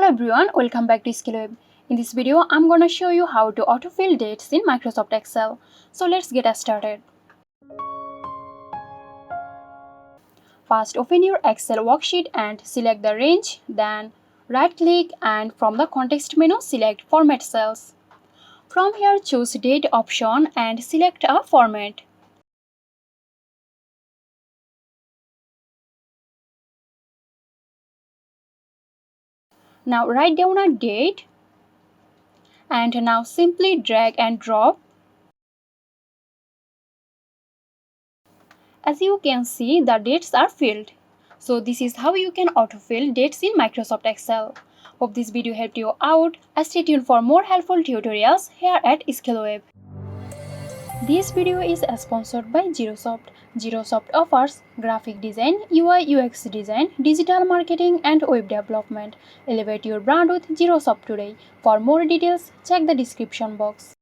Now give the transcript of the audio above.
Hello everyone, welcome back to ExcelSheet. In this video, I'm gonna show you how to autofill dates in Microsoft Excel. So let's get started. First, open your Excel worksheet and select the range. Then right-click and from the context menu, select Format Cells. From here, choose Date option and select a format. Now write down a date and now simply drag and drop. As you can see, the dates are filled. So this is how you can autofill dates in Microsoft Excel. Hope this video helped you out. Stay tuned for more helpful tutorials here at ExcelSheet. This video is sponsored by Zerosoft. Zerosoft offers graphic design, UI UX design, digital marketing and web development. Elevate your brand with Zerosoft today. For more details, check the description box.